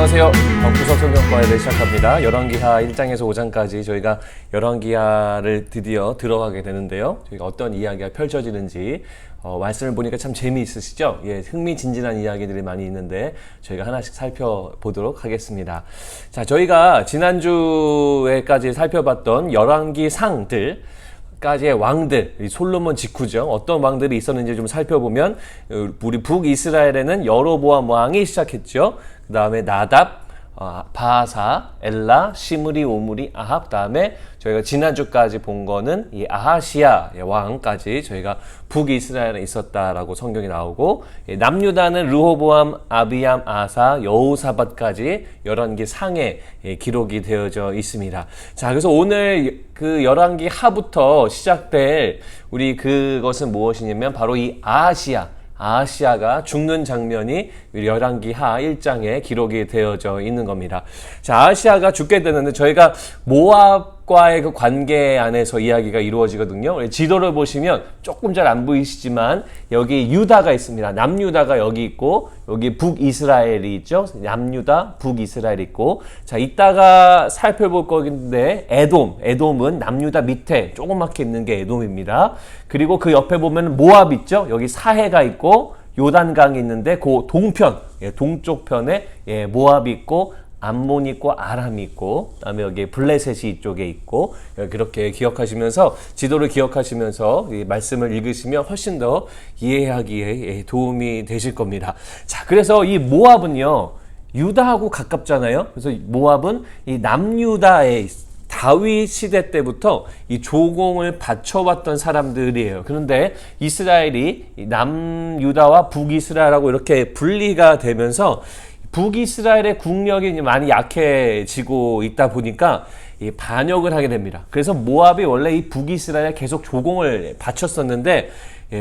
안녕하세요. 구석 성경과를 시작합니다. 열왕기하 1장에서 5장까지 저희가 열왕기하를 드디어 들어가게 되는데요. 저희가 어떤 이야기가 펼쳐지는지 말씀을 보니까 참 재미있으시죠? 예, 흥미진진한 이야기들이 많이 있는데 저희가 하나씩 살펴보도록 하겠습니다. 자, 저희가 지난주에까지 살펴봤던 열왕기 상들 까지의 왕들, 솔로몬 직후죠. 어떤 왕들이 있었는지 좀 살펴보면 우리 북이스라엘에는 여로보암 왕이 시작했죠. 그 다음에 나답, 바하사, 엘라, 시므리, 오므리, 아합, 그 다음에 저희가 지난주까지 본 거는 이 아하시아 왕까지 저희가 북이스라엘에 있었다라고 성경이 나오고, 남유다는 르호보암, 아비암, 아사, 여호사밧까지 열왕기 상에 기록이 되어져 있습니다. 자, 그래서 오늘 그 열왕기 하부터 시작될 우리 그것은 무엇이냐면 바로 이 아하시아가 죽는 장면이 열왕기하 1장에 기록이 되어져 있는 겁니다. 자, 아하시아가 죽게 되는데 저희가 모압과의 그 관계 안에서 이야기가 이루어지거든요. 지도를 보시면 조금 잘 안 보이시지만 여기 유다가 있습니다. 남유다가 여기 있고 여기 북이스라엘이 있죠. 남유다, 북이스라엘이 있고, 자, 이따가 살펴볼 거긴데 에돔은 남유다 밑에 조그맣게 있는 게 에돔입니다. 그리고 그 옆에 보면 모압 있죠. 여기 사해가 있고 요단강이 있는데 그 동편, 동쪽 편에 모압이 있고 암몬이 있고 아람이 있고, 그다음에 여기 블레셋이 이쪽에 있고, 그렇게 기억하시면서 지도를 기억하시면서 이 말씀을 읽으시면 훨씬 더 이해하기에 도움이 되실 겁니다. 자, 그래서 이 모압은요 유다하고 가깝잖아요. 그래서 모압은 이 남유다의 다윗 시대 때부터 이 조공을 바쳐왔던 사람들이에요. 그런데 이스라엘이 남유다와 북이스라엘하고 이렇게 분리가 되면서 북이스라엘의 국력이 많이 약해지고 있다 보니까 이 반역을 하게 됩니다. 그래서 모압이 원래 이 북이스라엘에 계속 조공을 바쳤었는데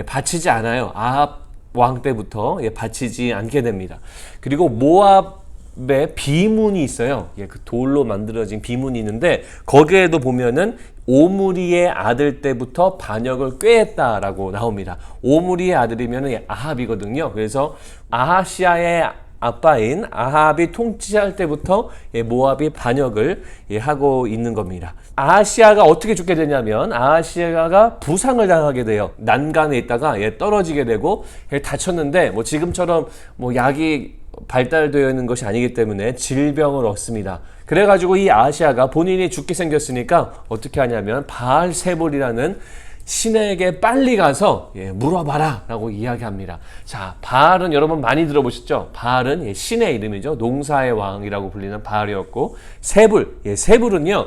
바치지 않아요. 아합 왕 때부터 바치지 않게 됩니다. 그리고 모압에 비문이 있어요. 그 돌로 만들어진 비문이 있는데 거기에도 보면은 오므리의 아들 때부터 반역을 꾀했다라고 나옵니다. 오므리의 아들이면은 아합이거든요. 그래서 아하시아의 아빠인 아합이 통치할 때부터 모압이 반역을 하고 있는 겁니다. 아하시아가 어떻게 죽게 되냐면 아하시아가 부상을 당하게 돼요. 난간에 있다가 떨어지게 되고 다쳤는데 뭐 지금처럼 뭐 약이 발달되어 있는 것이 아니기 때문에 질병을 얻습니다. 그래가지고 이 아하시아가 본인이 죽게 생겼으니까 어떻게 하냐면 바알세불이라는 신에게 빨리 가서 물어봐라 라고 이야기합니다. 자, 바알은 여러분 많이 들어보셨죠? 바알은 신의 이름이죠. 농사의 왕이라고 불리는 바알이었고, 세불은요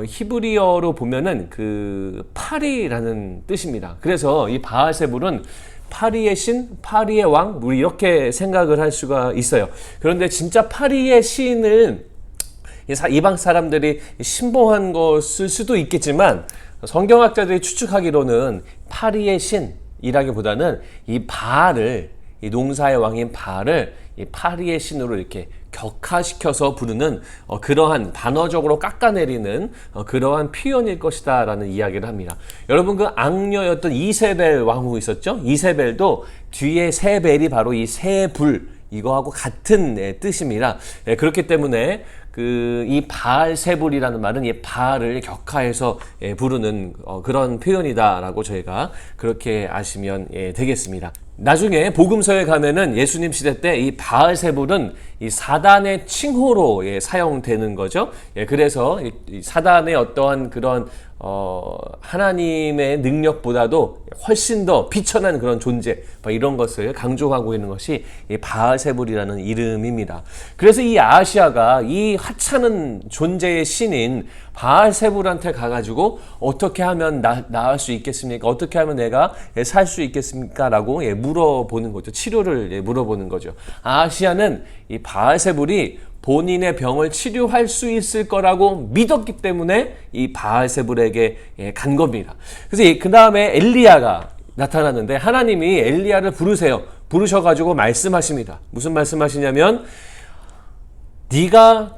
히브리어로 보면은 그 파리라는 뜻입니다. 그래서 이 바알세불은 파리의 신, 파리의 왕, 우리 이렇게 생각을 할 수가 있어요. 그런데 진짜 파리의 신을 이방 사람들이 신봉한 것일 수도 있겠지만 성경학자들이 추측하기로는 파리의 신이라기보다는 이 바알을, 이 농사의 왕인 바알을 이 파리의 신으로 이렇게 격화시켜서 부르는 그러한 반어적으로 깎아내리는 그러한 표현일 것이다 라는 이야기를 합니다. 여러분, 그 악녀였던 이세벨 왕후 있었죠? 이세벨도 뒤에 세벨이 바로 이 세불, 이거하고 같은 뜻입니다. 그렇기 때문에 이 바알세불이라는 말은 이 바알을 격하해서 부르는 그런 표현이다라고 저희가 그렇게 아시면 되겠습니다. 나중에 복음서에 가면은 예수님 시대 때 이 바알세불은 이 사단의 칭호로 사용되는 거죠. 그래서 이 사단의 어떠한 그런 하나님의 능력보다도 훨씬 더 비천한 그런 존재, 이런 것을 강조하고 있는 것이 이 바알세불이라는 이름입니다. 그래서 이 아하시아가 이 하찮은 존재의 신인 바알세불한테 가가지고 어떻게 하면 나을 수 있겠습니까? 어떻게 하면 내가 살 수 있겠습니까? 라고 물어보는 거죠. 치료를 물어보는 거죠. 아하시아는 이 바알세불이 본인의 병을 치료할 수 있을 거라고 믿었기 때문에 이 바알세불에게 간 겁니다. 그래서 그 다음에 엘리야가 나타났는데 하나님이 엘리야를 부르셔가지고 말씀하십니다. 무슨 말씀하시냐면 네가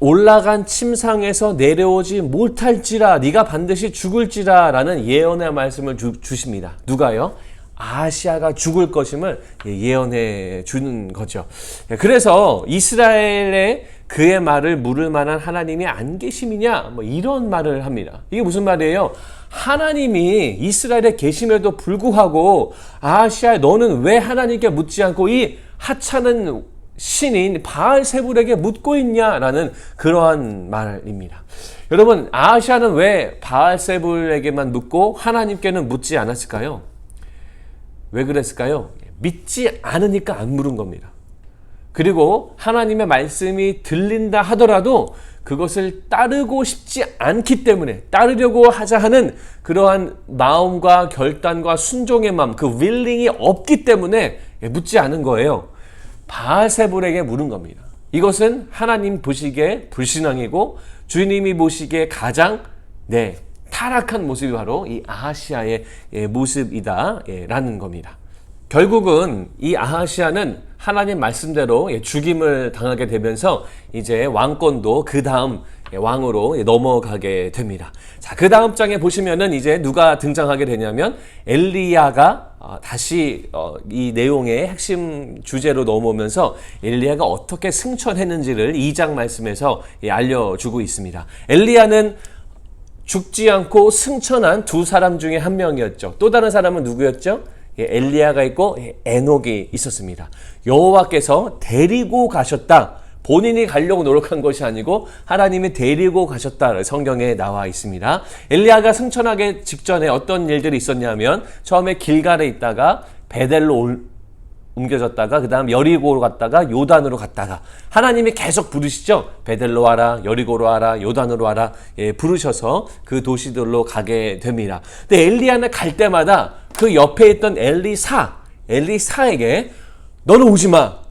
올라간 침상에서 내려오지 못할지라, 네가 반드시 죽을지라 라는 예언의 말씀을 주십니다. 누가요? 아하시아가 죽을 것임을 예언해 주는 거죠. 그래서 이스라엘의 그의 말을 물을 만한 하나님이 안 계심이냐? 뭐 이런 말을 합니다. 이게 무슨 말이에요? 하나님이 이스라엘에 계심에도 불구하고 아하시아 너는 왜 하나님께 묻지 않고 이 하찮은 신인 바알세불에게 묻고 있냐라는 그러한 말입니다. 여러분, 아하시아는 왜 바알세불에게만 묻고 하나님께는 묻지 않았을까요? 왜 그랬을까요? 믿지 않으니까 안 물은 겁니다. 그리고 하나님의 말씀이 들린다 하더라도 그것을 따르고 싶지 않기 때문에 따르려고 하자 하는 그러한 마음과 결단과 순종의 마음, 그 willing이 없기 때문에 묻지 않은 거예요. 바알세불에게 물은 겁니다. 이것은 하나님 보시기에 불신앙이고 주님이 보시기에 가장 타락한 모습이 바로 이 아하시아의 모습이다라는 겁니다. 결국은 이 아하시아는 하나님 말씀대로 죽임을 당하게 되면서 이제 왕권도 그 다음 왕으로 넘어가게 됩니다. 자, 그 다음 장에 보시면은 이제 누가 등장하게 되냐면 엘리야가 다시 이 내용의 핵심 주제로 넘어오면서 엘리야가 어떻게 승천했는지를 2장 말씀에서 알려주고 있습니다. 엘리야는 죽지 않고 승천한 두 사람 중에 한 명이었죠. 또 다른 사람은 누구였죠? 엘리야가 있고 에녹이 있었습니다. 여호와께서 데리고 가셨다. 본인이 가려고 노력한 것이 아니고 하나님이 데리고 가셨다. 성경에 나와 있습니다. 엘리야가 승천하기 직전에 어떤 일들이 있었냐면 처음에 길갈에 있다가 베델로 옮겨졌다가 그 다음 여리고로 갔다가 요단으로 갔다가 하나님이 계속 부르시죠. 베델로 와라, 여리고로 와라, 요단으로 와라 부르셔서 그 도시들로 가게 됩니다. 근데 엘리야는 갈 때마다 그 옆에 있던 엘리사에게 너는 오지 마.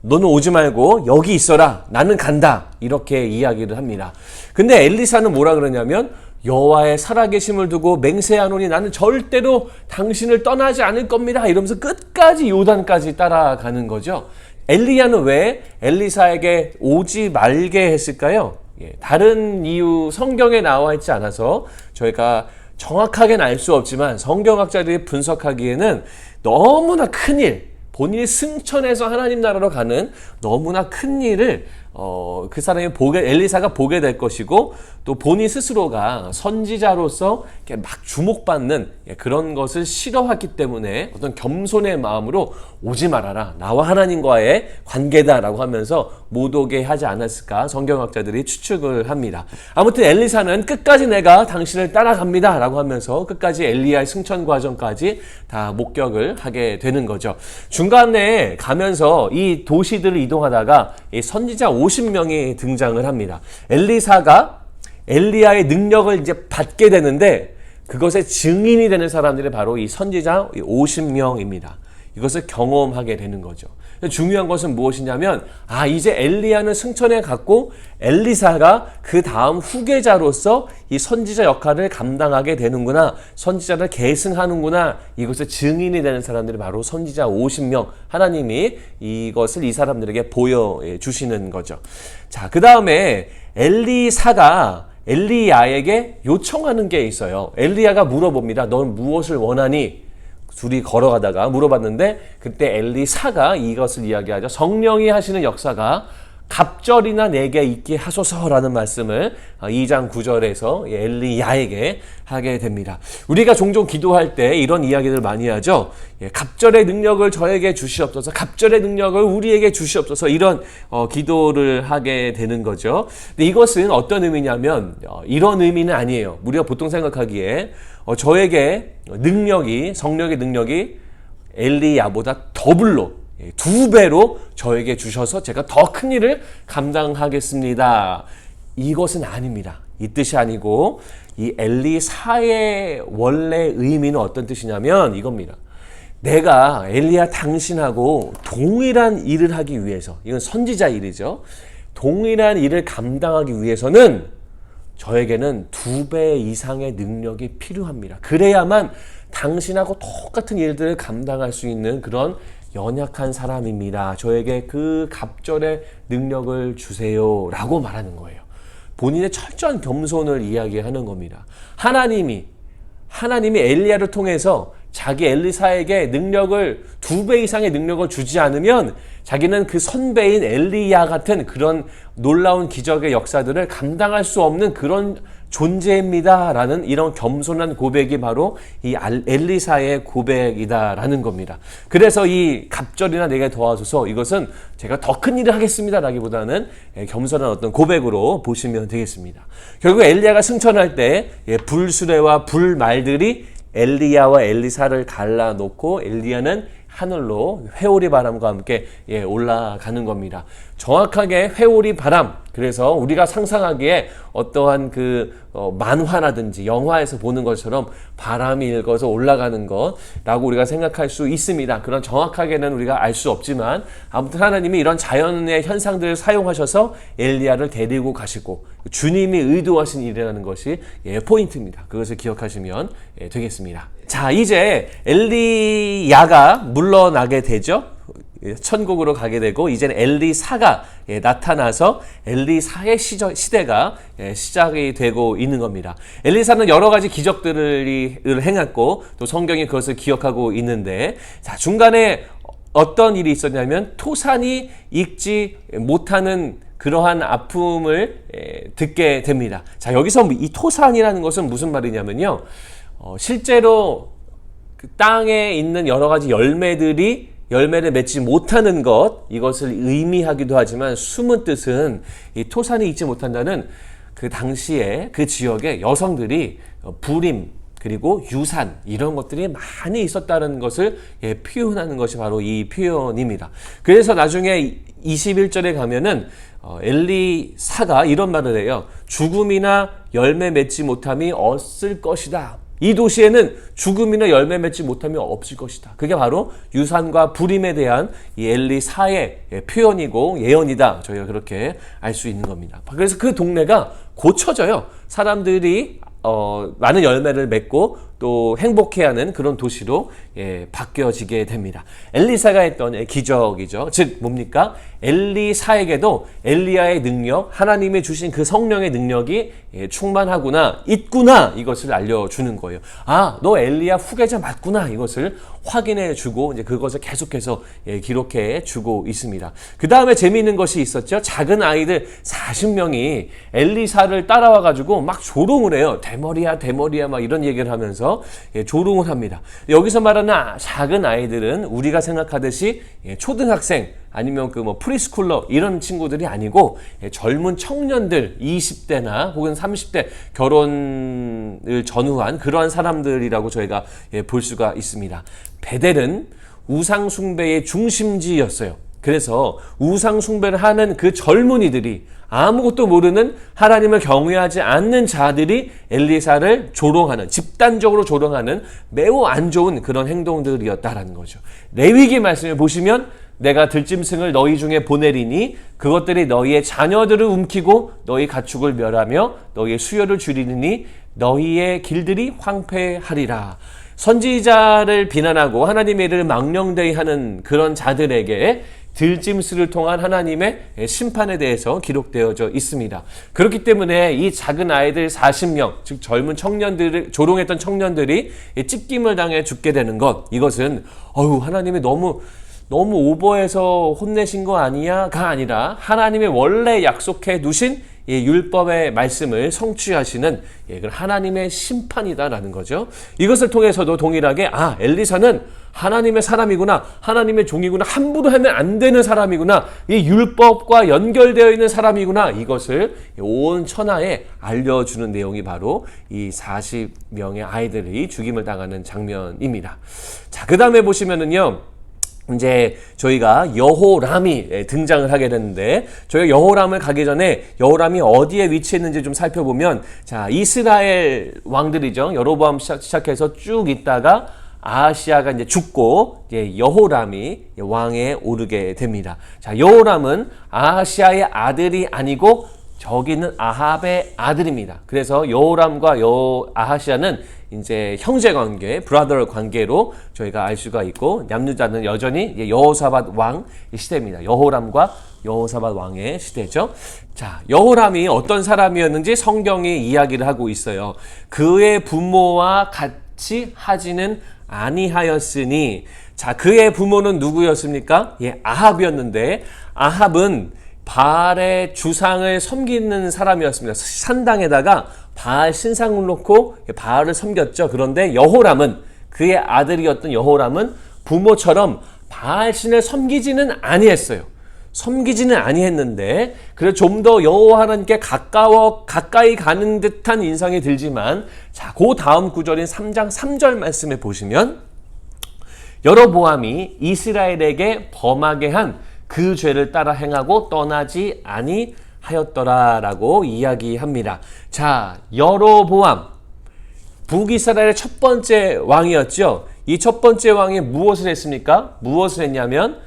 너는 오지 말고 여기 있어라. 나는 간다. 이렇게 이야기를 합니다. 근데 엘리사는 뭐라 그러냐면 여호와의 살아계심을 두고 맹세하노니 나는 절대로 당신을 떠나지 않을 겁니다. 이러면서 끝까지 요단까지 따라가는 거죠. 엘리야는 왜 엘리사에게 오지 말게 했을까요? 다른 이유 성경에 나와 있지 않아서 저희가 정확하게는 알 수 없지만 성경학자들이 분석하기에는 너무나 큰 일, 본인이 승천해서 하나님 나라로 가는 너무나 큰 일을 그 사람이 엘리사가 보게 될 것이고 또 본인 스스로가 선지자로서 막 주목받는 그런 것을 싫어했기 때문에 어떤 겸손의 마음으로 오지 말아라. 나와 하나님과의 관계다라고 하면서 못 오게 하지 않았을까 성경학자들이 추측을 합니다. 아무튼 엘리사는 끝까지 내가 당신을 따라갑니다 라고 하면서 끝까지 엘리야의 승천 과정까지 다 목격을 하게 되는 거죠. 중간에 가면서 이 도시들을 이동하다가 이 선지자 50명이 등장을 합니다. 엘리사가 엘리야의 능력을 이제 받게 되는데 그것의 증인이 되는 사람들이 바로 이 선지자 50명입니다. 이것을 경험하게 되는 거죠. 중요한 것은 무엇이냐면 이제 엘리야는 승천해 갔고 엘리사가 그 다음 후계자로서 이 선지자 역할을 감당하게 되는구나. 선지자를 계승하는구나. 이것을 증인이 되는 사람들이 바로 선지자 50명. 하나님이 이것을 이 사람들에게 보여주시는 거죠. 자, 그 다음에 엘리사가 엘리야에게 요청하는 게 있어요. 엘리야가 물어봅니다. 넌 무엇을 원하니? 둘이 걸어가다가 물어봤는데 그때 엘리사가 이것을 이야기하죠. 성령이 하시는 역사가 갑절이나 내게 있게 하소서라는 말씀을 2장 9절에서 엘리야에게 하게 됩니다. 우리가 종종 기도할 때 이런 이야기들 많이 하죠. 갑절의 능력을 저에게 주시옵소서, 갑절의 능력을 우리에게 주시옵소서, 이런 기도를 하게 되는 거죠. 근데 이것은 어떤 의미냐면 이런 의미는 아니에요. 우리가 보통 생각하기에 저에게 성령의 능력이 엘리야보다 더블로 2배로 저에게 주셔서 제가 더 큰 일을 감당하겠습니다. 이것은 아닙니다. 이 뜻이 아니고 이 엘리사의 원래 의미는 어떤 뜻이냐면 이겁니다. 내가 엘리야 당신하고 동일한 일을 하기 위해서, 이건 선지자 일이죠. 동일한 일을 감당하기 위해서는 저에게는 2배 이상의 능력이 필요합니다. 그래야만 당신하고 똑같은 일들을 감당할 수 있는 그런 연약한 사람입니다. 저에게 그 갑절의 능력을 주세요 라고 말하는 거예요. 본인의 철저한 겸손을 이야기하는 겁니다. 하나님이 엘리야를 통해서 자기 엘리사에게 능력을 2배 이상의 능력을 주지 않으면 자기는 그 선배인 엘리야 같은 그런 놀라운 기적의 역사들을 감당할 수 없는 그런 존재입니다라는 이런 겸손한 고백이 바로 이 엘리사의 고백이다라는 겁니다. 그래서 이 갑절이나 내게 도와줘서 이것은 제가 더 큰 일을 하겠습니다라기보다는 겸손한 어떤 고백으로 보시면 되겠습니다. 결국 엘리야가 승천할 때 불수레와 불말들이 엘리야와 엘리사를 갈라놓고 엘리야는 하늘로 회오리 바람과 함께 올라가는 겁니다. 정확하게 회오리 바람, 그래서 우리가 상상하기에 어떠한 만화라든지 영화에서 보는 것처럼 바람이 일궈서 올라가는 것라고 우리가 생각할 수 있습니다. 그런 정확하게는 우리가 알 수 없지만 아무튼 하나님이 이런 자연의 현상들을 사용하셔서 엘리야를 데리고 가시고 주님이 의도하신 일이라는 것이 포인트입니다. 그것을 기억하시면 되겠습니다. 자, 이제 엘리야가 물러나게 되죠. 천국으로 가게 되고 이제는 엘리사가 나타나서 엘리사의 시대가 시작이 되고 있는 겁니다. 엘리사는 여러 가지 기적들을 행했고 또 성경이 그것을 기억하고 있는데, 자, 중간에 어떤 일이 있었냐면 토산이 익지 못하는 그러한 아픔을 듣게 됩니다. 자, 여기서 이 토산이라는 것은 무슨 말이냐면요, 실제로 그 땅에 있는 여러 가지 열매를 맺지 못하는 것, 이것을 의미하기도 하지만 숨은 뜻은 이 토산이 익지 못한다는 그 당시에 그 지역에 여성들이 불임 그리고 유산 이런 것들이 많이 있었다는 것을 표현하는 것이 바로 이 표현입니다. 그래서 나중에 21절에 가면은 엘리사가 이런 말을 해요. 죽음이나 열매 맺지 못함이 없을 것이다. 이 도시에는 죽음이나 열매 맺지 못함이 없을 것이다. 그게 바로 유산과 불임에 대한 이 엘리사의 표현이고 예언이다. 저희가 그렇게 알 수 있는 겁니다. 그래서 그 동네가 고쳐져요. 사람들이 많은 열매를 맺고 또 행복해하는 그런 도시로 바뀌어지게 됩니다. 엘리사가 했던 기적이죠. 즉 뭡니까? 엘리사에게도 엘리야의 능력, 하나님이 주신 그 성령의 능력이 충만하구나, 있구나, 이것을 알려주는 거예요. 아, 너 엘리야 후계자 맞구나, 이것을 확인해주고 이제 그것을 계속해서 기록해 주고 있습니다. 그 다음에 재미있는 것이 있었죠. 작은 아이들 40명이 엘리사를 따라와가지고 막 조롱을 해요. 대머리야 막 이런 얘기를 하면서 조롱을 합니다. 여기서 말하는 작은 아이들은 우리가 생각하듯이 초등학생 아니면 프리스쿨러 이런 친구들이 아니고 젊은 청년들 20대나 혹은 30대 결혼을 전후한 그러한 사람들이라고 저희가 볼 수가 있습니다. 베델은 우상 숭배의 중심지였어요. 그래서 우상 숭배를 하는 그 젊은이들이 아무것도 모르는 하나님을 경외하지 않는 자들이 엘리사를 조롱하는, 집단적으로 조롱하는 매우 안 좋은 그런 행동들이었다라는 거죠. 레위기 말씀을 보시면 내가 들짐승을 너희 중에 보내리니 그것들이 너희의 자녀들을 움키고 너희 가축을 멸하며 너희의 수요를 줄이니 너희의 길들이 황폐하리라. 선지자를 비난하고 하나님의 일을 망령되이 하는 그런 자들에게 들짐승을 통한 하나님의 심판에 대해서 기록되어져 있습니다. 그렇기 때문에 이 작은 아이들 40명, 즉 젊은 청년들을 조롱했던 청년들이 찢김을 당해 죽게 되는 것, 이것은 하나님이 너무 오버해서 혼내신 거 아니야가 아니라 하나님의 원래 약속해 두신 율법의 말씀을 성취하시는 하나님의 심판이다라는 거죠. 이것을 통해서도 동일하게 엘리사는 하나님의 사람이구나, 하나님의 종이구나, 함부로 하면 안 되는 사람이구나, 이 율법과 연결되어 있는 사람이구나, 이것을 온 천하에 알려주는 내용이 바로 이 40명의 아이들이 죽임을 당하는 장면입니다. 자, 그 다음에 보시면은요, 이제 저희가 여호람이 등장을 하게 되는데, 저희가 여호람을 가기 전에 여호람이 어디에 위치했는지 좀 살펴보면, 자, 이스라엘 왕들이죠. 여로보암 시작해서 쭉 있다가 아하시아가 이제 죽고 이제 여호람이 왕에 오르게 됩니다. 자, 여호람은 아하시아의 아들이 아니고 저기는 아합의 아들입니다. 그래서 여호람과 아하시아는 이제 형제 관계, 브라더 관계로 저희가 알 수가 있고, 냠누자는 여전히 여호사밧 왕 시대입니다. 여호람과 여호사밧 왕의 시대죠. 자, 여호람이 어떤 사람이었는지 성경이 이야기를 하고 있어요. 그의 부모와 같이 하지는 아니하였으니. 자, 그의 부모는 누구였습니까? 예, 아합이었는데 아합은 바알의 주상을 섬기는 사람이었습니다. 산당에다가 바알 신상을 놓고 바알을 섬겼죠. 그런데 여호람은, 그의 아들이었던 여호람은 부모처럼 바알 신을 섬기지는 아니했어요. 섬기지는 아니했는데, 그래서 좀 더 여호와 하나님께 가까이 가는 듯한 인상이 들지만, 자, 그 다음 구절인 3장 3절 말씀에 보시면 여로보암이 이스라엘에게 범하게 한 그 죄를 따라 행하고 떠나지 아니하였더라라고 이야기합니다. 자, 여로보암, 북이스라엘의 첫 번째 왕이었죠. 이 첫 번째 왕이 무엇을 했습니까? 무엇을 했냐면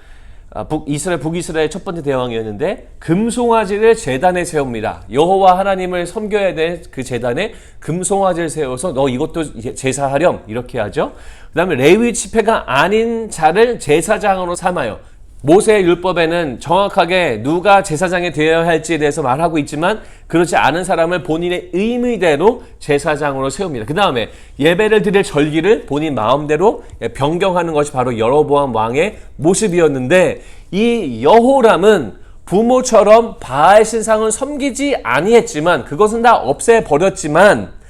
북이스라엘 첫 번째 대왕이었는데 금송아지를 제단에 세웁니다. 여호와 하나님을 섬겨야 될 그 제단에 금송아지를 세워서 너 이것도 제사하렴, 이렇게 하죠. 그 다음에 레위 지파가 아닌 자를 제사장으로 삼아요. 모세의 율법에는 정확하게 누가 제사장이 되어야 할지에 대해서 말하고 있지만 그렇지 않은 사람을 본인의 의미대로 제사장으로 세웁니다. 그 다음에 예배를 드릴 절기를 본인 마음대로 변경하는 것이 바로 여로보암 왕의 모습이었는데, 이 여호람은 부모처럼 바알 신상을 섬기지 아니했지만, 그것은 다 없애버렸지만,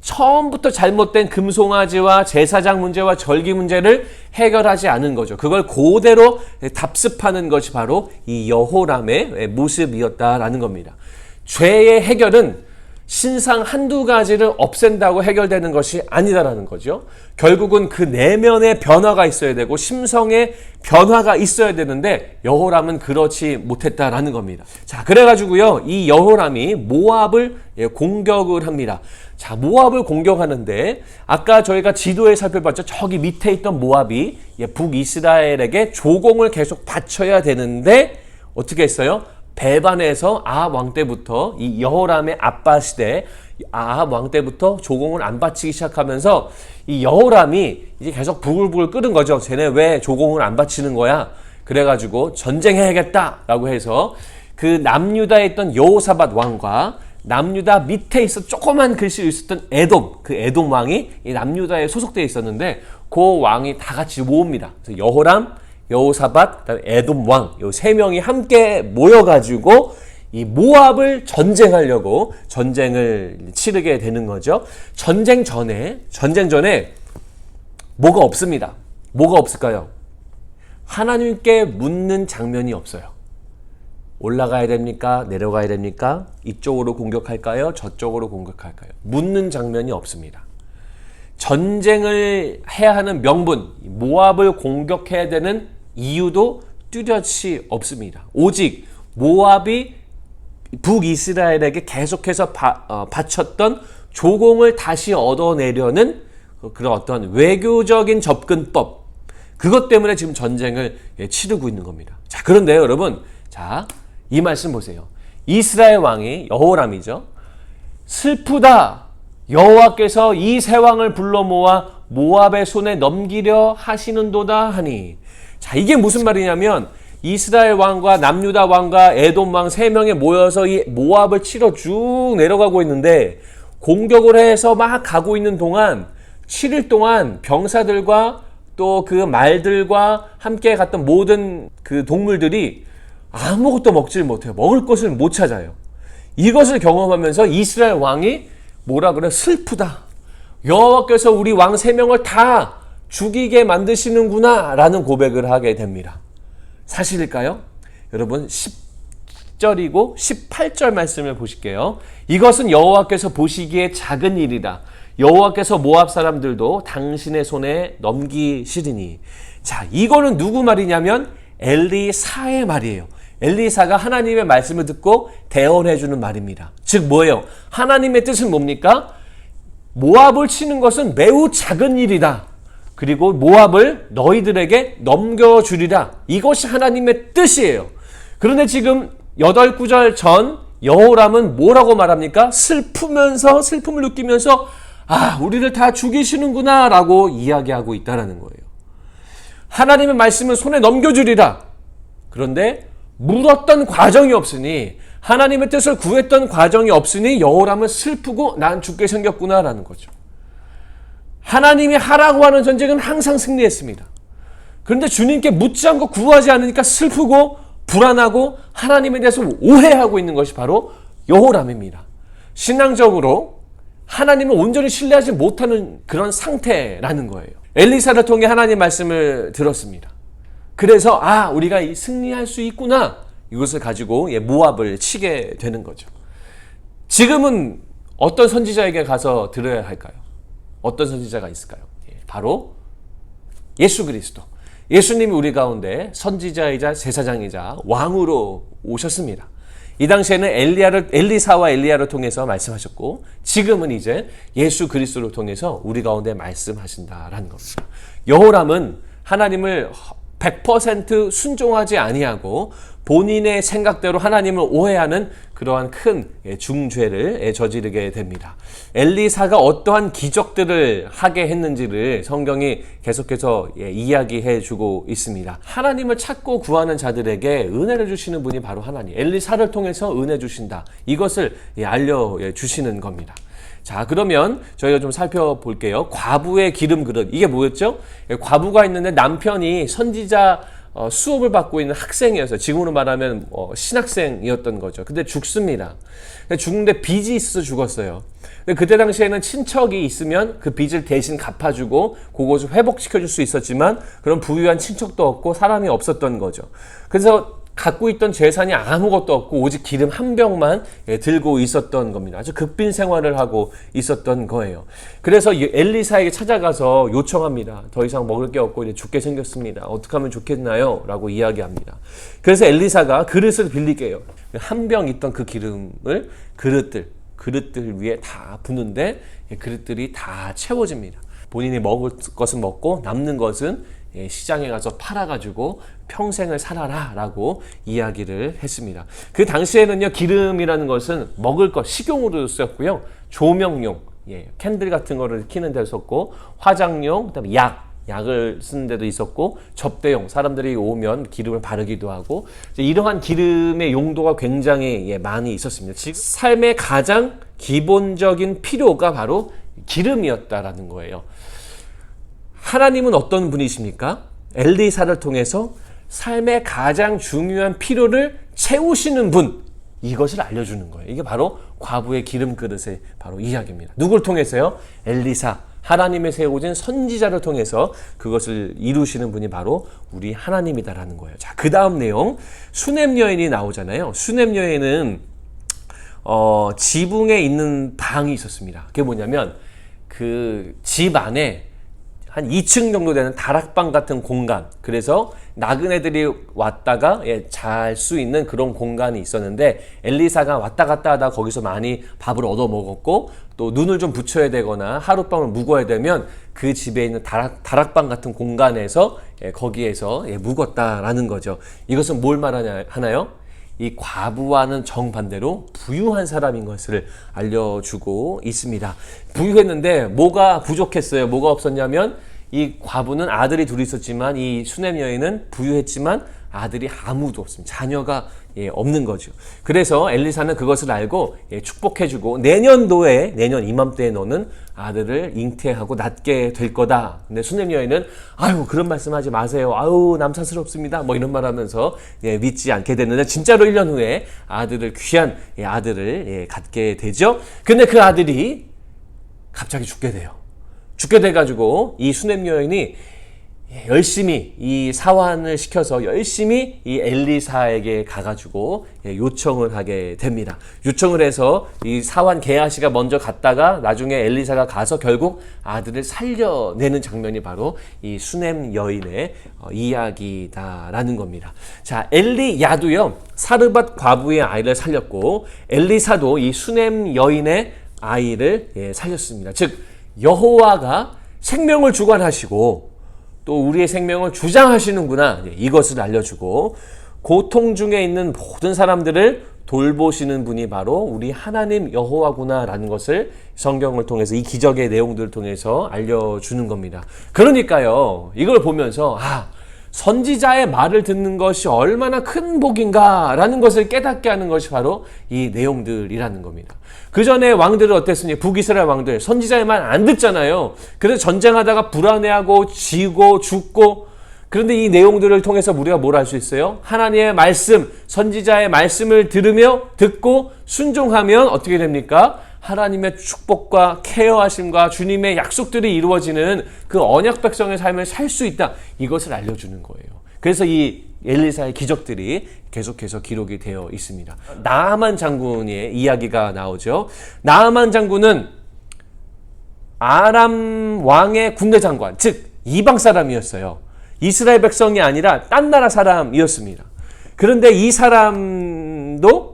처음부터 잘못된 금송아지와 제사장 문제와 절기 문제를 해결하지 않은 거죠. 그걸 그대로 답습하는 것이 바로 이 여호람의 모습이었다라는 겁니다. 죄의 해결은 신상 한두 가지를 없앤다고 해결되는 것이 아니다라는 거죠. 결국은 그 내면의 변화가 있어야 되고 심성의 변화가 있어야 되는데 여호람은 그렇지 못했다라는 겁니다. 자, 그래가지고요, 이 여호람이 모압을 공격을 합니다. 자, 모압을 공격하는데 아까 저희가 지도에 살펴봤죠. 저기 밑에 있던 모압이 북이스라엘에게 조공을 계속 바쳐야 되는데 어떻게 했어요? 배반해서 아합 왕 때부터, 이 여호람의 아빠 시대 아합 왕 때부터 조공을 안 바치기 시작하면서 이 여호람이 이제 계속 부글부글 끓은 거죠. 쟤네 왜 조공을 안 바치는 거야? 그래가지고 전쟁해야겠다라고 해서 그 남유다에 있던 여호사밧 왕과 남유다 밑에 있어 조그만 글씨 있었던 에돔, 그 에돔 왕이 이 남유다에 소속되어 있었는데 그 왕이 다 같이 모읍니다. 그래서 여호람, 여호사밧, 그다음에 에돔 왕, 요 세 명이 함께 모여가지고 이 모압을 전쟁하려고 전쟁을 치르게 되는 거죠. 전쟁 전에 뭐가 없습니다. 뭐가 없을까요? 하나님께 묻는 장면이 없어요. 올라가야 됩니까? 내려가야 됩니까? 이쪽으로 공격할까요? 저쪽으로 공격할까요? 묻는 장면이 없습니다. 전쟁을 해야 하는 명분, 모압을 공격해야 되는 이유도 뚜렷이 없습니다. 오직 모압이 북이스라엘에게 계속해서 바쳤던 조공을 다시 얻어내려는 그런 어떤 외교적인 접근법, 그것 때문에 지금 전쟁을 치르고 있는 겁니다. 자, 그런데요, 여러분, 자, 이 말씀 보세요. 이스라엘 왕이 여호람이죠. 슬프다. 여호와께서 이 세 왕을 불러 모아 모압의 손에 넘기려 하시는도다 하니. 자, 이게 무슨 말이냐면 이스라엘 왕과 남유다 왕과 에돔 왕 세 명이 모여서 이 모압을 치러 쭉 내려가고 있는데, 공격을 해서 막 가고 있는 동안 7일 동안 병사들과 또 그 말들과 함께 갔던 모든 그 동물들이 아무것도 먹질 못해요. 먹을 것을 못 찾아요. 이것을 경험하면서 이스라엘 왕이 뭐라 그래? 슬프다. 여호와께서 우리 왕 3명을 다 죽이게 만드시는구나 라는 고백을 하게 됩니다. 사실일까요? 여러분 10절이고 18절 말씀을 보실게요. 이것은 여호와께서 보시기에 작은 일이다. 여호와께서 모압 사람들도 당신의 손에 넘기시리니. 자, 이거는 누구 말이냐면 엘리사의 말이에요. 엘리사가 하나님의 말씀을 듣고 대언해 주는 말입니다. 즉 뭐예요? 하나님의 뜻은 뭡니까? 모압을 치는 것은 매우 작은 일이다. 그리고 모압을 너희들에게 넘겨주리라. 이것이 하나님의 뜻이에요. 그런데 지금 8구절 전 여호람은 뭐라고 말합니까? 슬픔을 느끼면서 우리를 다 죽이시는구나 라고 이야기하고 있다는 거예요. 하나님의 말씀은 손에 넘겨주리라. 그런데 물었던 과정이 없으니, 하나님의 뜻을 구했던 과정이 없으니 여호람은 슬프고 난 죽게 생겼구나 라는 거죠. 하나님이 하라고 하는 전쟁은 항상 승리했습니다. 그런데 주님께 묻지 않고 구하지 않으니까 슬프고 불안하고 하나님에 대해서 오해하고 있는 것이 바로 여호람입니다. 신앙적으로 하나님을 온전히 신뢰하지 못하는 그런 상태라는 거예요. 엘리사를 통해 하나님 말씀을 들었습니다. 그래서 우리가 승리할 수 있구나, 이것을 가지고 모압을 치게 되는 거죠. 지금은 어떤 선지자에게 가서 들어야 할까요? 어떤 선지자가 있을까요? 바로 예수 그리스도. 예수님이 우리 가운데 선지자이자 제사장이자 왕으로 오셨습니다. 이 당시에는 엘리사와 엘리야를 통해서 말씀하셨고, 지금은 이제 예수 그리스도를 통해서 우리 가운데 말씀하신다라는 겁니다. 여호람은 하나님을 100% 순종하지 아니하고 본인의 생각대로 하나님을 오해하는 그러한 큰 중죄를 저지르게 됩니다. 엘리사가 어떠한 기적들을 하게 했는지를 성경이 계속해서 이야기해 주고 있습니다. 하나님을 찾고 구하는 자들에게 은혜를 주시는 분이 바로 하나님, 엘리사를 통해서 은혜 주신다, 이것을 알려주시는 겁니다. 자, 그러면 저희가 좀 살펴볼게요. 과부의 기름 그릇, 이게 뭐였죠? 과부가 있는데 남편이 선지자 수업을 받고 있는 학생이었어요. 지금으로 말하면 신학생이었던 거죠. 근데 죽습니다. 죽는데 빚이 있어서 죽었어요. 근데 그때 당시에는 친척이 있으면 그 빚을 대신 갚아주고 그것을 회복시켜줄 수 있었지만 그런 부유한 친척도 없고 사람이 없었던 거죠. 그래서 갖고 있던 재산이 아무것도 없고 오직 기름 한 병만 들고 있었던 겁니다. 아주 급빈 생활을 하고 있었던 거예요. 그래서 엘리사에게 찾아가서 요청합니다. 더 이상 먹을 게 없고 이제 죽게 생겼습니다. 어떻게 하면 좋겠나요? 라고 이야기합니다. 그래서 엘리사가 그릇을 빌리게요. 한 병 있던 그 기름을 그릇들 위에 다 붓는데 그릇들이 다 채워집니다. 본인이 먹을 것은 먹고 남는 것은 시장에 가서 팔아가지고 평생을 살아라 라고 이야기를 했습니다. 그 당시에는요, 기름이라는 것은 먹을 것, 식용으로 쓰였고요, 조명용, 캔들 같은 거를 켜는 데도 썼고, 화장용, 그다음에 약을 쓰는 데도 있었고, 접대용, 사람들이 오면 기름을 바르기도 하고, 이러한 기름의 용도가 굉장히 많이 있었습니다. 즉 삶의 가장 기본적인 필요가 바로 기름이었다라는 거예요. 하나님은 어떤 분이십니까? 엘리사를 통해서 삶의 가장 중요한 필요를 채우시는 분, 이것을 알려주는 거예요. 이게 바로 과부의 기름 그릇의 바로 이야기입니다. 누굴 통해서요? 엘리사, 하나님의 세우신 선지자를 통해서 그것을 이루시는 분이 바로 우리 하나님이다라는 거예요. 자, 그 다음 내용, 수넴 여인이 나오잖아요. 수넴 여인은 지붕에 있는 방이 있었습니다. 그게 뭐냐면 그 집 안에 한 2층 정도 되는 다락방 같은 공간, 그래서 나그네들이 왔다가 잘 수 있는 그런 공간이 있었는데, 엘리사가 왔다 갔다 하다 거기서 많이 밥을 얻어 먹었고, 또 눈을 좀 붙여야 되거나 하룻밤을 묵어야 되면 그 집에 있는 다락방 같은 공간에서 거기에서 묵었다라는 거죠. 이것은 뭘 말하나요? 이 과부와는 정반대로 부유한 사람인 것을 알려주고 있습니다. 부유했는데 뭐가 부족했어요? 뭐가 없었냐면, 이 과부는 아들이 둘이 있었지만 이 수넴 여인은 부유했지만 아들이 아무도 없습니다. 자녀가 없는 거죠. 그래서 엘리사는 그것을 알고 축복해주고, 내년 이맘때에 너는 아들을 잉태하고 낳게 될 거다. 근데 수넴 여인은 그런 말씀하지 마세요. 남사스럽습니다. 뭐 이런 말하면서 믿지 않게 됐는데, 진짜로 1년 후에 귀한 아들을 갖게 되죠. 근데 그 아들이 갑자기 죽게 돼요. 죽게 돼가지고 이 수넴 여인이 열심히 이 사환을 시켜서 열심히 이 엘리사에게 가가지고 요청을 하게 됩니다. 요청을 해서 이 사환 게하시가 먼저 갔다가 나중에 엘리사가 가서 결국 아들을 살려내는 장면이 바로 이 수넴 여인의 이야기다라는 겁니다. 자, 엘리야도요, 사르밧 과부의 아이를 살렸고, 엘리사도 이 수넴 여인의 아이를 살렸습니다. 즉 여호와가 생명을 주관하시고 또 우리의 생명을 주장하시는구나, 이것을 알려주고, 고통 중에 있는 모든 사람들을 돌보시는 분이 바로 우리 하나님 여호와구나라는 것을 성경을 통해서, 이 기적의 내용들을 통해서 알려주는 겁니다. 그러니까요, 이걸 보면서 선지자의 말을 듣는 것이 얼마나 큰 복인가라는 것을 깨닫게 하는 것이 바로 이 내용들이라는 겁니다. 그 전에 왕들은 어땠으니 북이스라엘 왕들 선지자의 말 안 듣잖아요. 그래서 전쟁하다가 불안해하고 지고 죽고. 그런데 이 내용들을 통해서 우리가 뭘 할 수 있어요? 하나님의 말씀, 선지자의 말씀을 듣고 순종하면 어떻게 됩니까? 하나님의 축복과 케어하심과 주님의 약속들이 이루어지는 그 언약 백성의 삶을 살 수 있다. 이것을 알려주는 거예요. 그래서 이 엘리사의 기적들이 계속해서 기록이 되어 있습니다. 나아만 장군의 이야기가 나오죠. 나아만 장군은 아람 왕의 군대 장관, 즉 이방 사람이었어요. 이스라엘 백성이 아니라 딴 나라 사람이었습니다. 그런데 이 사람도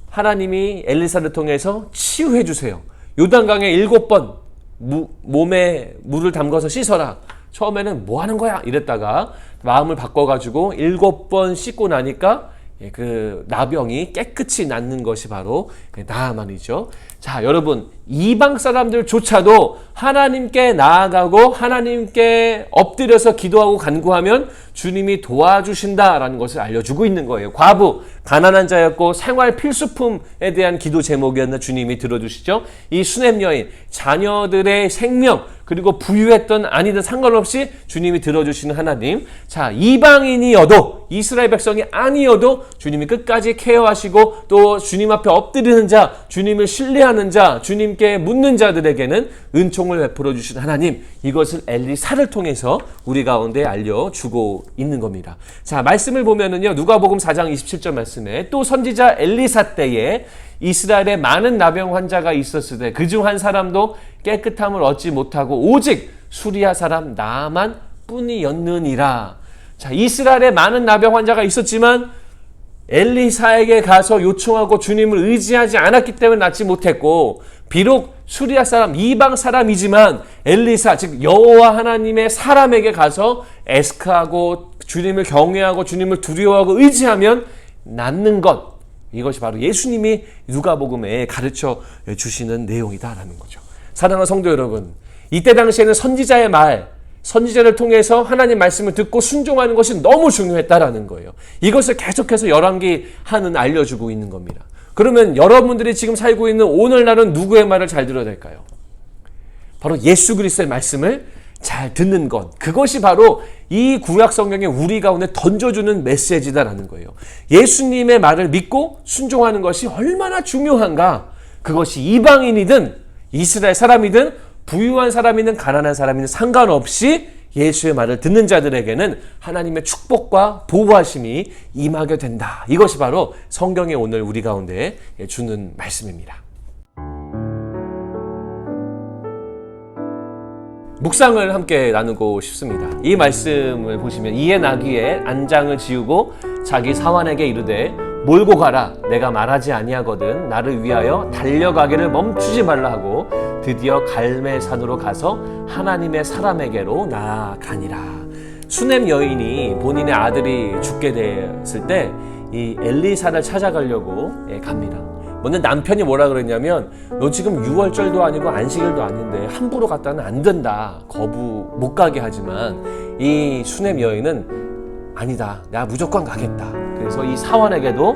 하나님이 엘리사를 통해서 치유해 주세요. 요단강에 7번 몸에 물을 담가서 씻어라. 처음에는 뭐 하는 거야? 이랬다가 마음을 바꿔가지고 7번 씻고 나니까 그 나병이 깨끗이 낫는 것이 바로 나아만이죠. 자, 여러분, 이방 사람들조차도 하나님께 나아가고 하나님께 엎드려서 기도하고 간구하면 주님이 도와주신다라는 것을 알려주고 있는 거예요. 과부, 가난한 자였고 생활 필수품에 대한 기도 제목이었나 주님이 들어주시죠. 이 수냄 여인, 자녀들의 생명 그리고 부유했던 아니든 상관없이 주님이 들어주시는 하나님. 자, 이방인이어도 이스라엘 백성이 아니어도 주님이 끝까지 케어하시고 또 주님 앞에 엎드리는 자, 주님을 신뢰하는 자, 주님께 묻는 자들에게는 은총을 베풀어 주신 하나님, 이것을 엘리사를 통해서 우리 가운데 알려주고 있는 겁니다. 자, 말씀을 보면은요, 누가복음 4장 27절 말씀에 또 선지자 엘리사 때에 이스라엘에 많은 나병 환자가 있었을 때 그중 한 사람도 깨끗함을 얻지 못하고 오직 수리아 사람 나아만 뿐이었느니라. 자, 이스라엘에 많은 나병 환자가 있었지만 엘리사에게 가서 요청하고 주님을 의지하지 않았기 때문에 낫지 못했고, 비록 수리아 사람, 이방 사람이지만 엘리사, 즉 여호와 하나님의 사람에게 가서 애스크하고 주님을 경외하고 주님을 두려워하고 의지하면 낫는 것, 이것이 바로 예수님이 누가복음에 가르쳐 주시는 내용이다라는 거죠. 사랑하는 성도 여러분, 이때 당시에는 선지자의 말, 선지자를 통해서 하나님 말씀을 듣고 순종하는 것이 너무 중요했다라는 거예요. 이것을 계속해서 열왕기 하는 알려주고 있는 겁니다. 그러면 여러분들이 지금 살고 있는 오늘날은 누구의 말을 잘 들어야 될까요? 바로 예수 그리스도의 말씀을 잘 듣는 것. 그것이 바로 이 구약 성경에 우리 가운데 던져주는 메시지다라는 거예요. 예수님의 말을 믿고 순종하는 것이 얼마나 중요한가. 그것이 이방인이든 이스라엘 사람이든 부유한 사람이든 가난한 사람이든 상관없이 예수의 말을 듣는 자들에게는 하나님의 축복과 보호하심이 임하게 된다. 이것이 바로 성경에 오늘 우리 가운데 주는 말씀입니다. 묵상을 함께 나누고 싶습니다. 이 말씀을 보시면 이에 나귀의 안장을 지우고 자기 사환에게 이르되 몰고 가라. 내가 말하지 아니하거든 나를 위하여 달려가기를 멈추지 말라 하고 드디어 갈멜산으로 가서 하나님의 사람에게로 나아가니라. 수냄 여인이 본인의 아들이 죽게 됐을 때 이 엘리사를 찾아가려고 갑니다. 먼저 남편이 뭐라 그랬냐면, 너 지금 유월절도 아니고 안식일도 아닌데 함부로 갔다는 안 된다. 거부 못 가게 하지만 이 수냄 여인은 아니다. 내가 무조건 가겠다. 그래서 이 사환에게도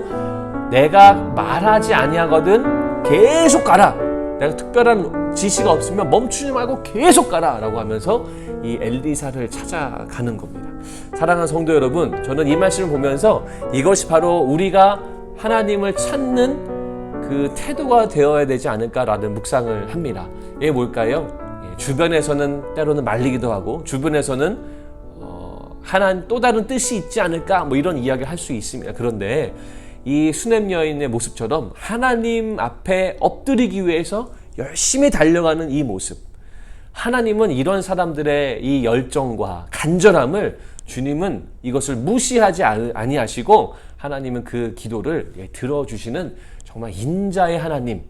내가 말하지 아니하거든 계속 가라. 내가 특별한 지시가 없으면 멈추지 말고 계속 가라 라고 하면서 이 엘리사를 찾아가는 겁니다. 사랑하는 성도 여러분, 저는 이 말씀을 보면서 이것이 바로 우리가 하나님을 찾는 그 태도가 되어야 되지 않을까라는 묵상을 합니다. 이게 뭘까요? 주변에서는 때로는 말리기도 하고, 주변에서는 하나님 또 다른 뜻이 있지 않을까 뭐 이런 이야기를 할 수 있습니다. 그런데 이 수냄 여인의 모습처럼 하나님 앞에 엎드리기 위해서 열심히 달려가는 이 모습, 하나님은 이런 사람들의 이 열정과 간절함을, 주님은 이것을 무시하지 아니하시고 하나님은 그 기도를 들어주시는 정말 인자의 하나님,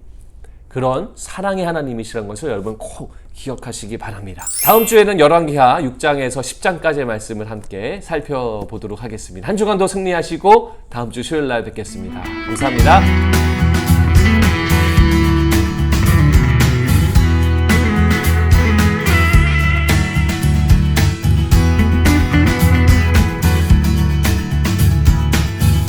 그런 사랑의 하나님이시라는 것을 여러분 꼭 기억하시기 바랍니다. 다음 주에는 열왕기하 6장에서 10장까지의 말씀을 함께 살펴보도록 하겠습니다. 한 주간도 승리하시고 다음 주 수요일 날 뵙겠습니다. 감사합니다.